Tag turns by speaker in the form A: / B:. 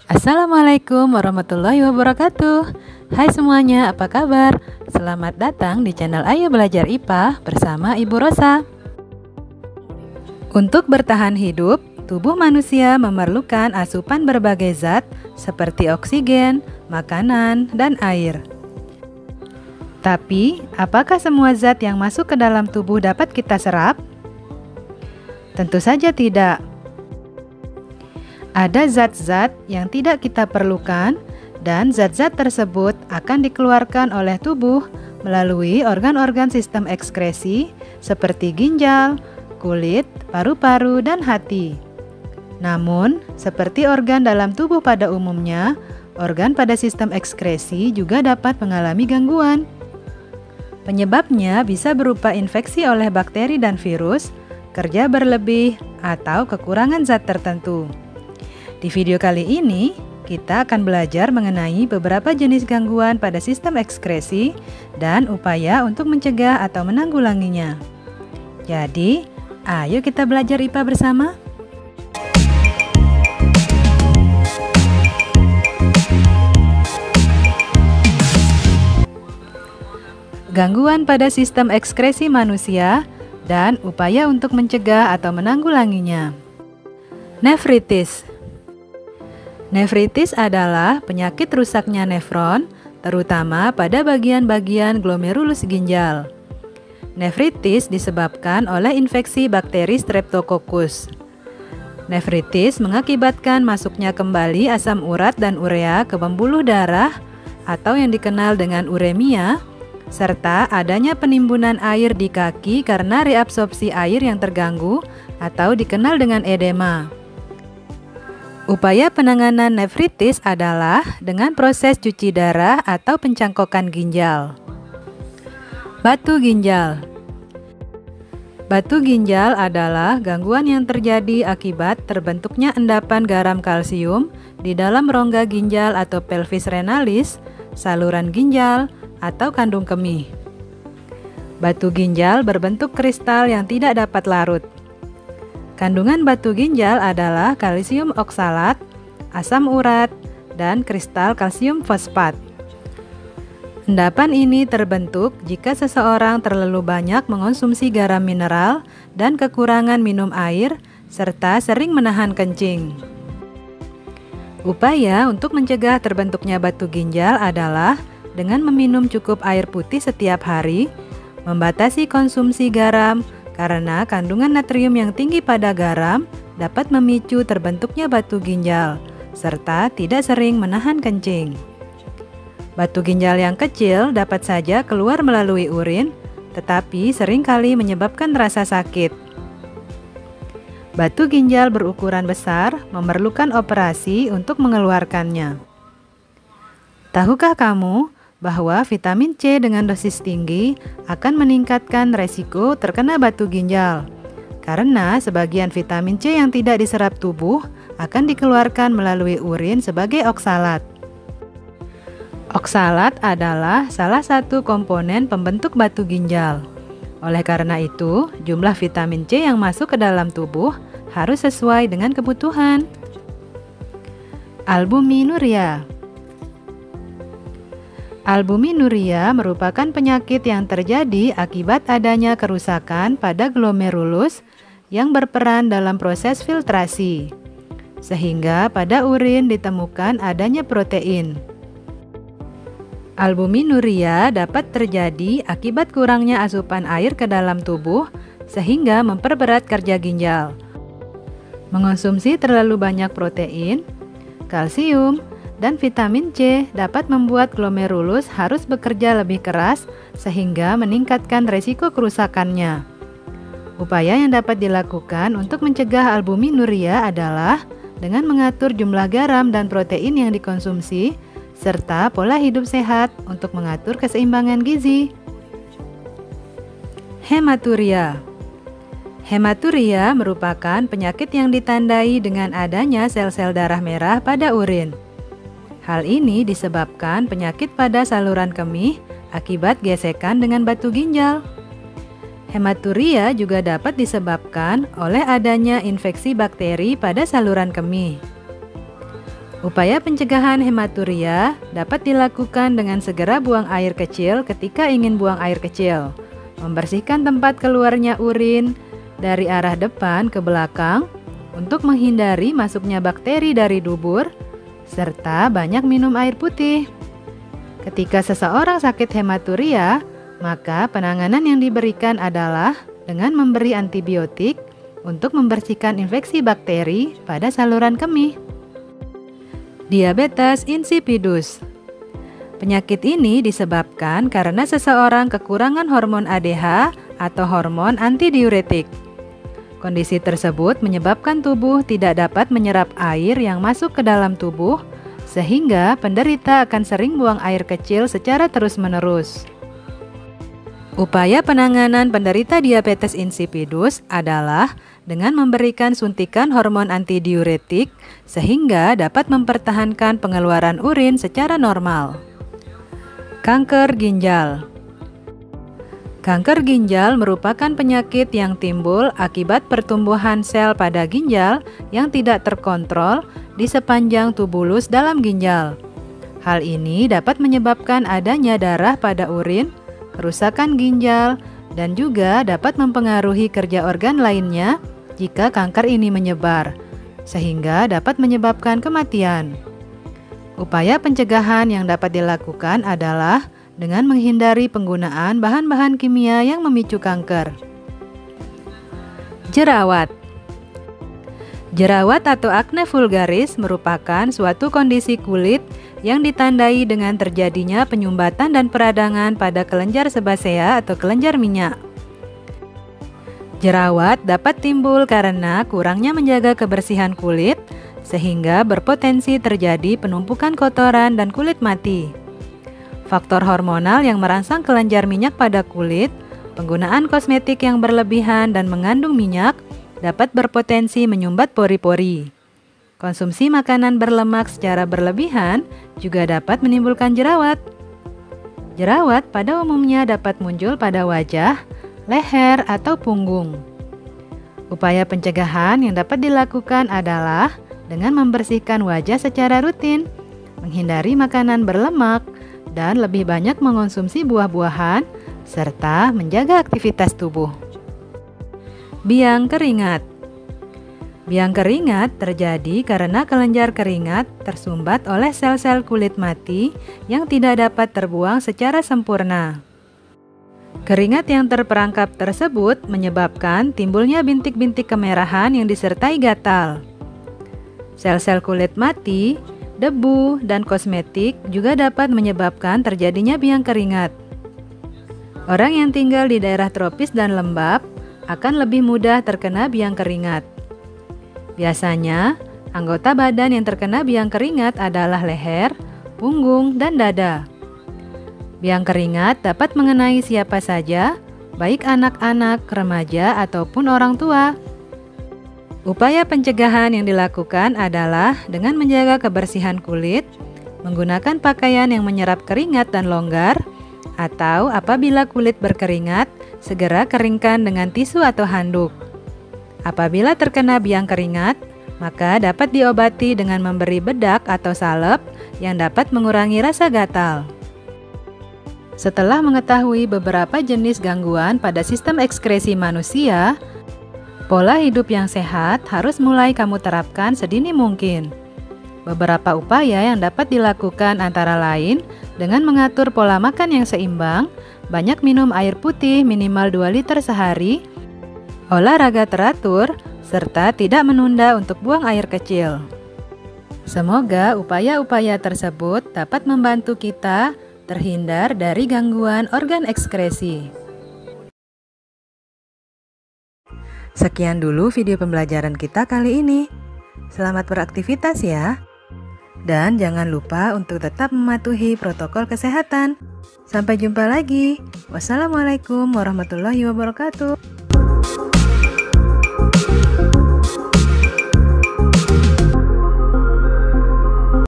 A: Assalamualaikum warahmatullahi wabarakatuh. Hai semuanya, apa kabar? Selamat datang di channel Ayo Belajar IPA bersama Ibu Rosa. Untuk bertahan hidup, tubuh manusia memerlukan asupan berbagai zat seperti oksigen, makanan, dan air. Tapi, apakah semua zat yang masuk ke dalam tubuh dapat kita serap? Tentu saja tidak. Ada zat-zat yang tidak kita perlukan dan zat-zat tersebut akan dikeluarkan oleh tubuh melalui organ-organ sistem ekskresi seperti ginjal, kulit, paru-paru, dan hati. Namun, seperti organ dalam tubuh pada umumnya, organ pada sistem ekskresi juga dapat mengalami gangguan. Penyebabnya bisa berupa infeksi oleh bakteri dan virus, kerja berlebih, atau kekurangan zat tertentu. Di video kali ini, kita akan belajar mengenai beberapa jenis gangguan pada sistem ekskresi dan upaya untuk mencegah atau menanggulanginya. Jadi, ayo kita belajar IPA bersama. Gangguan pada sistem ekskresi manusia dan upaya untuk mencegah atau menanggulanginya. Nefritis. Nefritis adalah penyakit rusaknya nefron, terutama pada bagian-bagian glomerulus ginjal. Nefritis disebabkan oleh infeksi bakteri Streptococcus. Nefritis mengakibatkan masuknya kembali asam urat dan urea ke pembuluh darah atau yang dikenal dengan uremia, serta adanya penimbunan air di kaki karena reabsorpsi air yang terganggu atau dikenal dengan edema. Upaya penanganan nefritis adalah dengan proses cuci darah atau pencangkokan ginjal. Batu ginjal. Batu ginjal adalah gangguan yang terjadi akibat terbentuknya endapan garam kalsium di dalam rongga ginjal atau pelvis renalis, saluran ginjal, atau kandung kemih. Batu ginjal berbentuk kristal yang tidak dapat larut. Kandungan batu ginjal adalah kalsium oksalat, asam urat, dan kristal kalsium fosfat. Endapan ini terbentuk jika seseorang terlalu banyak mengonsumsi garam mineral dan kekurangan minum air, serta sering menahan kencing. Upaya untuk mencegah terbentuknya batu ginjal adalah dengan meminum cukup air putih setiap hari, membatasi konsumsi garam, karena kandungan natrium yang tinggi pada garam dapat memicu terbentuknya batu ginjal, serta tidak sering menahan kencing. Batu ginjal yang kecil dapat saja keluar melalui urin, tetapi seringkali menyebabkan rasa sakit. Batu ginjal berukuran besar memerlukan operasi untuk mengeluarkannya. Tahukah kamu bahwa vitamin C dengan dosis tinggi akan meningkatkan resiko terkena batu ginjal? Karena sebagian vitamin C yang tidak diserap tubuh akan dikeluarkan melalui urin sebagai oksalat. Oksalat adalah salah satu komponen pembentuk batu ginjal. Oleh karena itu, jumlah vitamin C yang masuk ke dalam tubuh harus sesuai dengan kebutuhan. Albuminuria. Albuminuria merupakan penyakit yang terjadi akibat adanya kerusakan pada glomerulus yang berperan dalam proses filtrasi, sehingga pada urin ditemukan adanya protein. Albuminuria dapat terjadi akibat kurangnya asupan air ke dalam tubuh, sehingga memperberat kerja ginjal. Mengonsumsi terlalu banyak protein, kalsium, dan vitamin C dapat membuat glomerulus harus bekerja lebih keras sehingga meningkatkan resiko kerusakannya. Upaya yang dapat dilakukan untuk mencegah albuminuria adalah dengan mengatur jumlah garam dan protein yang dikonsumsi serta pola hidup sehat untuk mengatur keseimbangan gizi. Hematuria. Hematuria merupakan penyakit yang ditandai dengan adanya sel-sel darah merah pada urin. Hal ini disebabkan penyakit pada saluran kemih akibat gesekan dengan batu ginjal. Hematuria juga dapat disebabkan oleh adanya infeksi bakteri pada saluran kemih. Upaya pencegahan hematuria dapat dilakukan dengan segera buang air kecil ketika ingin buang air kecil, membersihkan tempat keluarnya urin dari arah depan ke belakang untuk menghindari masuknya bakteri dari dubur, serta banyak minum air putih. Ketika seseorang sakit hematuria, maka penanganan yang diberikan adalah dengan memberi antibiotik untuk membersihkan infeksi bakteri pada saluran kemih. Diabetes insipidus. Penyakit ini disebabkan karena seseorang kekurangan hormon ADH atau hormon antidiuretik. Kondisi tersebut menyebabkan tubuh tidak dapat menyerap air yang masuk ke dalam tubuh, sehingga penderita akan sering buang air kecil secara terus-menerus. Upaya penanganan penderita diabetes insipidus adalah dengan memberikan suntikan hormon antidiuretik sehingga dapat mempertahankan pengeluaran urin secara normal. Kanker ginjal. Kanker ginjal merupakan penyakit yang timbul akibat pertumbuhan sel pada ginjal yang tidak terkontrol di sepanjang tubulus dalam ginjal. Hal ini dapat menyebabkan adanya darah pada urin, kerusakan ginjal, dan juga dapat mempengaruhi kerja organ lainnya jika kanker ini menyebar, sehingga dapat menyebabkan kematian. Upaya pencegahan yang dapat dilakukan adalah dengan menghindari penggunaan bahan-bahan kimia yang memicu kanker. Jerawat. Jerawat atau akne vulgaris merupakan suatu kondisi kulit yang ditandai dengan terjadinya penyumbatan dan peradangan pada kelenjar sebasea atau kelenjar minyak. Jerawat dapat timbul karena kurangnya menjaga kebersihan kulit, sehingga berpotensi terjadi penumpukan kotoran dan kulit mati. Faktor hormonal yang merangsang kelenjar minyak pada kulit, penggunaan kosmetik yang berlebihan dan mengandung minyak dapat berpotensi menyumbat pori-pori. Konsumsi makanan berlemak secara berlebihan juga dapat menimbulkan jerawat. Jerawat pada umumnya dapat muncul pada wajah, leher, atau punggung. Upaya pencegahan yang dapat dilakukan adalah dengan membersihkan wajah secara rutin, menghindari makanan berlemak, dan lebih banyak mengonsumsi buah-buahan, serta menjaga aktivitas tubuh. Biang keringat. Biang keringat terjadi karena kelenjar keringat tersumbat oleh sel-sel kulit mati yang tidak dapat terbuang secara sempurna. Keringat yang terperangkap tersebut menyebabkan timbulnya bintik-bintik kemerahan yang disertai gatal. Sel-sel kulit mati, debu, dan kosmetik juga dapat menyebabkan terjadinya biang keringat. Orang yang tinggal di daerah tropis dan lembab akan lebih mudah terkena biang keringat. Biasanya, anggota badan yang terkena biang keringat adalah leher, punggung, dan dada. Biang keringat dapat mengenai siapa saja, baik anak-anak, remaja, ataupun orang tua. Upaya pencegahan yang dilakukan adalah dengan menjaga kebersihan kulit, menggunakan pakaian yang menyerap keringat dan longgar, atau apabila kulit berkeringat, segera keringkan dengan tisu atau handuk. Apabila terkena biang keringat, maka dapat diobati dengan memberi bedak atau salep yang dapat mengurangi rasa gatal. Setelah mengetahui beberapa jenis gangguan pada sistem ekskresi manusia, pola hidup yang sehat harus mulai kamu terapkan sedini mungkin. Beberapa upaya yang dapat dilakukan antara lain dengan mengatur pola makan yang seimbang, banyak minum air putih minimal 2 liter sehari, olahraga teratur, serta tidak menunda untuk buang air kecil. Semoga upaya-upaya tersebut dapat membantu kita terhindar dari gangguan organ ekskresi. Sekian dulu video pembelajaran kita kali ini. Selamat beraktivitas ya. Dan jangan lupa untuk tetap mematuhi protokol kesehatan. Sampai jumpa lagi. Wassalamualaikum warahmatullahi wabarakatuh.